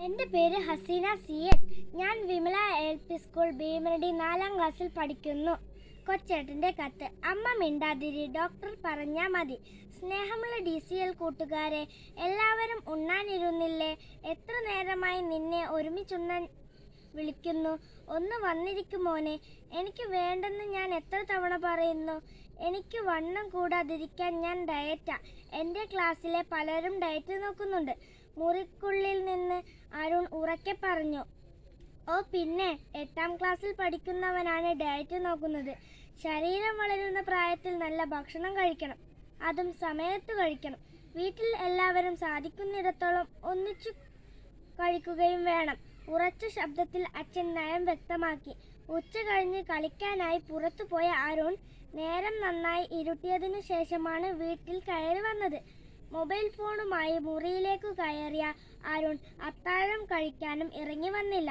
എൻ്റെ പേര് ഹസീന സിയൻ. ഞാൻ വിമല LP സ്കൂൾ ഭീമരടി 4ാം ക്ലാസ്സിൽ പഠിക്കുന്നു. കൊച്ചേട്ടൻ്റെ കത്ത്. അമ്മ മിണ്ടാതിരി, ഡോക്ടർ പറഞ്ഞാ മതി. സ്നേഹമുള്ള DCL കൂട്ടുകാരെ, എല്ലാവരും ഉണ്ണാനിരുന്നില്ലേ? എത്ര നേരമായി നിന്നെ ഒരുമിച്ചുണ്ണാൻ വിളിക്കുന്നു. ഒന്ന് വന്നിരിക്കുമോനെ. എനിക്ക് വേണ്ടെന്ന് ഞാൻ എത്ര തവണ പറയുന്നു. എനിക്ക് വണ്ണം കൂടാതിരിക്കാൻ ഞാൻ ഡയറ്റാ. എൻ്റെ ക്ലാസ്സിലെ പലരും ഡയറ്റ് നോക്കുന്നുണ്ട്. മുറിക്കുള്ളിൽ നിന്ന് അരുൺ ഉറക്കെ പറഞ്ഞു. ഓ പിന്നെ, 8ാം ക്ലാസ്സിൽ പഠിക്കുന്നവനാണ് ഡയറ്റ് നോക്കുന്നത്. ശരീരം വളരുന്ന പ്രായത്തിൽ നല്ല ഭക്ഷണം കഴിക്കണം, അതും സമയത്ത് കഴിക്കണം. വീട്ടിൽ എല്ലാവരും സാധിക്കുന്നിടത്തോളം ഒന്നിച്ചു കഴിക്കുകയും വേണം. ഉറച്ച ശബ്ദത്തിൽ അച്ഛൻ നയം വ്യക്തമാക്കി. ഉച്ച കഴിഞ്ഞ് കളിക്കാനായി പുറത്തു പോയ അരുൺ നേരം നന്നായി ഇരുട്ടിയതിനു ശേഷമാണ് വീട്ടിൽ കയറി വന്നത്. മൊബൈൽ ഫോണുമായി മുറിയിലേക്ക് കയറിയ അരുൺ അത്താഴം കഴിക്കാനും ഇറങ്ങി വന്നില്ല.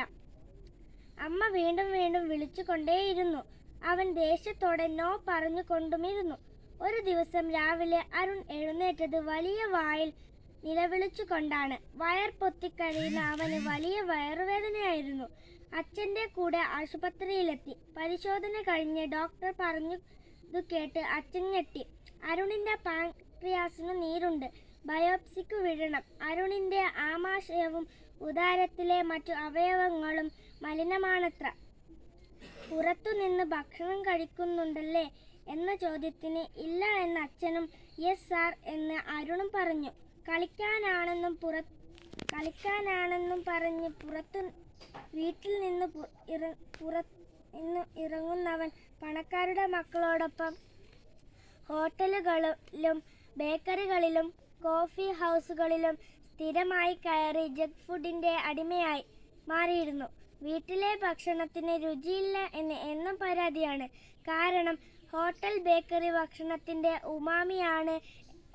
അമ്മ വീണ്ടും വീണ്ടും വിളിച്ചുകൊണ്ടേയിരുന്നു. അവൻ ദേഷ്യത്തോടെ നോ പറഞ്ഞു കൊണ്ടുമിരുന്നു. ഒരു ദിവസം രാവിലെ അരുൺ എഴുന്നേറ്റത് വലിയ വായിൽ നിലവിളിച്ചുകൊണ്ടാണ്. വയർ പൊത്തിക്കഴിയുന്ന അവന് വലിയ വയറുവേദനയായിരുന്നു. അച്ഛൻ്റെ കൂടെ ആശുപത്രിയിലെത്തി. പരിശോധന കഴിഞ്ഞ് ഡോക്ടർ പറഞ്ഞതു കേട്ട് അച്ഛൻ ഞെട്ടി. അരുണിൻ്റെ പാൻക്രിയാസിനു നീരുണ്ട്, ബയോപ്സിക്ക് വിടണം. അരുണിൻ്റെ ആമാശയവും ഉദരത്തിലെ മറ്റു അവയവങ്ങളും മലിനമാണത്ര. പുറത്തുനിന്ന് ഭക്ഷണം കഴിക്കുന്നുണ്ടല്ലേ എന്ന ചോദ്യത്തിന് ഇല്ല എന്ന് അച്ഛനും യെസ് സാർ എന്ന് അരുണും പറഞ്ഞു. കളിക്കാനാണെന്നും പറഞ്ഞ് വീട്ടിൽ നിന്ന് ഇറങ്ങുന്നവൻ പണക്കാരുടെ മക്കളോടൊപ്പം ഹോട്ടലുകളിലും ബേക്കറികളിലും കോഫി ഹൗസുകളിലും സ്ഥിരമായി കയറി ജങ്ക് ഫുഡിൻ്റെ അടിമയായി മാറിയിരുന്നു. വീട്ടിലെ ഭക്ഷണത്തിന് രുചിയില്ല എന്ന് എന്നും പരാതിയാണ്. കാരണം ഹോട്ടൽ ബേക്കറി ഭക്ഷണത്തിൻ്റെ ഉമാമിയാണ്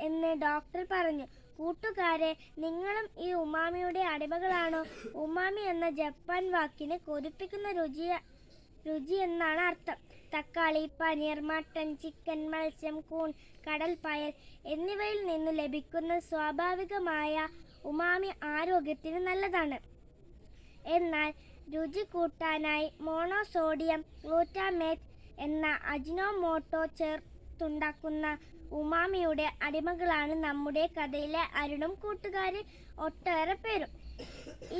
എന്ന് ഡോക്ടർ പറഞ്ഞു. കൂട്ടുകാരെ, നിങ്ങളും ഈ ഉമാമിയുടെ അടിമകളാണോ? ഉമാമി എന്ന ജപ്പാൻ വാക്കിന് കൊതിപ്പിക്കുന്ന രുചി എന്നാണ് അർത്ഥം. തക്കാളി, പനീർ, മട്ടൻ, ചിക്കൻ, മത്സ്യം, കൂൺ, കടൽ പയർ എന്നിവയിൽ നിന്ന് ലഭിക്കുന്ന സ്വാഭാവികമായ ഉമാമി ആരോഗ്യത്തിന് നല്ലതാണ്. എന്നാൽ രുചി കൂട്ടാനായി മോണോസോഡിയം ഗ്ലൂറ്റാമേറ്റ് എന്ന അജിനോമോട്ടോ ചേർത്തുണ്ടാക്കുന്ന ഉമാമിയുടെ അടിമകളാണ് നമ്മുടെ കഥയിലെ അരുണും കൂട്ടുകാരിൽ ഒട്ടേറെ പേരും.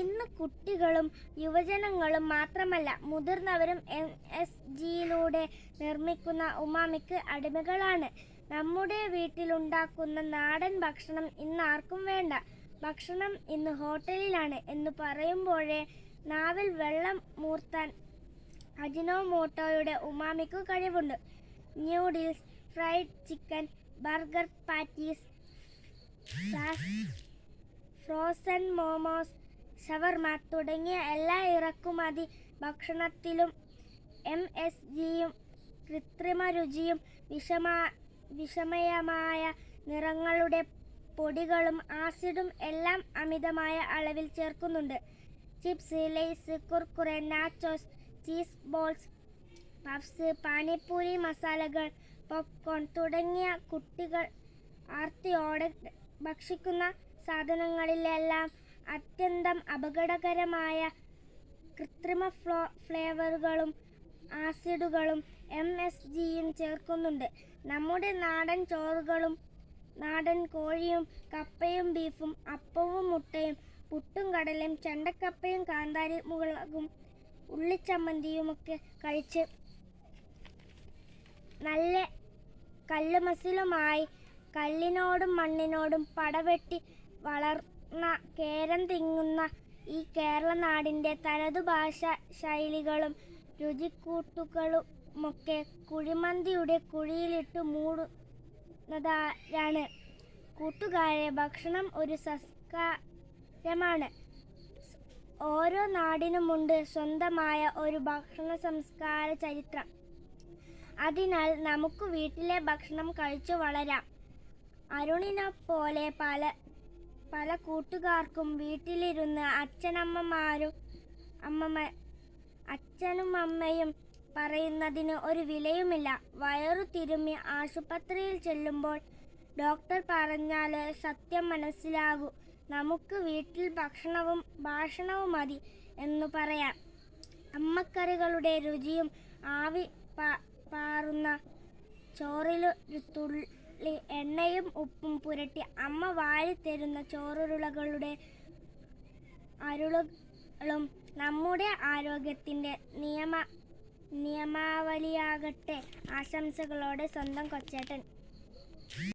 ഇന്ന് കുട്ടികളും യുവജനങ്ങളും മാത്രമല്ല, മുതിർന്നവരും MSGയിലൂടെ നിർമ്മിക്കുന്ന ഉമാമിക്ക് അടിമകളാണ്. നമ്മുടെ വീട്ടിലുണ്ടാക്കുന്ന നാടൻ ഭക്ഷണം ഇന്ന് ആർക്കും വേണ്ട. ഭക്ഷണം ഇന്ന് ഹോട്ടലിലാണ് എന്ന് പറയുമ്പോഴേ നാവിൽ വെള്ളം മൂർത്താൻ അജിനോമോട്ടോയുടെ ഉമാമിക്ക് കഴിവുണ്ട്. Noodles, fried chicken, burger patties, frozen momos, shawarma തുടങ്ങിയ എല്ലാ ഇറക്കുമതി ഭക്ഷണത്തിലും MSGയും കൃത്രിമ രുചിയും വിഷമയമായ നിറങ്ങളുടെ പൊടികളും ആസിഡും എല്ലാം അമിതമായ അളവിൽ ചേർക്കുന്നുണ്ട്. Chips, Lay's, Kurkure, nachos, cheese balls, puffs, panipuri മസാലകൾ, പോപ്കോൺ തുടങ്ങിയ കുട്ടികൾ ആർത്തിയോടെ ഭക്ഷിക്കുന്ന സാധനങ്ങളിലെല്ലാം അത്യന്തം അപകടകരമായ കൃത്രിമ ഫ്ലേവറുകളും ആസിഡുകളും MSGയും ചേർക്കുന്നുണ്ട്. നമ്മുടെ നാടൻ ചോറുകളും നാടൻ കോഴിയും കപ്പയും ബീഫും അപ്പവും മുട്ടയും പുട്ടും കടലയും ചെണ്ടക്കപ്പയും കാന്താരി മുളകും ഉള്ളിച്ചമ്മന്തിയുമൊക്കെ കഴിച്ച് നല്ല കല്ലുമസിലുമായി കല്ലിനോടും മണ്ണിനോടും പടവെട്ടി വളർന്ന കേരം തിങ്ങുന്ന ഈ കേരള നാടിൻ്റെ തനതു ഭാഷ ശൈലികളും രുചിക്കൂട്ടുകളുമൊക്കെ കുഴിമന്തിയുടെ കുഴിയിലിട്ട് മൂടുന്നതാരാണ്? കൂട്ടുകാരെ, ഭക്ഷണം ഒരു സംസ്കാരമാണ്. ഓരോ നാടിനുമുണ്ട് സ്വന്തമായ ഒരു ഭക്ഷണ സംസ്കാര ചരിത്രം. അതിനാൽ നമുക്ക് വീട്ടിലെ ഭക്ഷണം കഴിച്ചു വളരാം. അരുണിനെപ്പോലെ പല കൂട്ടുകാർക്കും വീട്ടിലിരുന്ന് അച്ഛനും അമ്മയും പറയുന്നതിന് ഒരു വിലയുമില്ല. വയറു തിരുമ്മി ആശുപത്രിയിൽ ചെല്ലുമ്പോൾ ഡോക്ടർ പറഞ്ഞാലേ സത്യം മനസ്സിലാകൂ. നമുക്ക് വീട്ടിൽ ഭാഷണവും മതി എന്നു പറയാം. അമ്മക്കറികളുടെ രുചിയും ആവി പാറുന്ന ചോറിലൊരു തുള്ളി എണ്ണയും ഉപ്പും പുരട്ടി അമ്മ വാരിത്തരുന്ന ചോറുരുളകളുടെ അരുളുകളും നമ്മുടെ ആരോഗ്യത്തിൻ്റെ നിയമാവലിയാകട്ടെ. ആശംസകളോടെ സ്വന്തം കൊച്ചേട്ടൻ.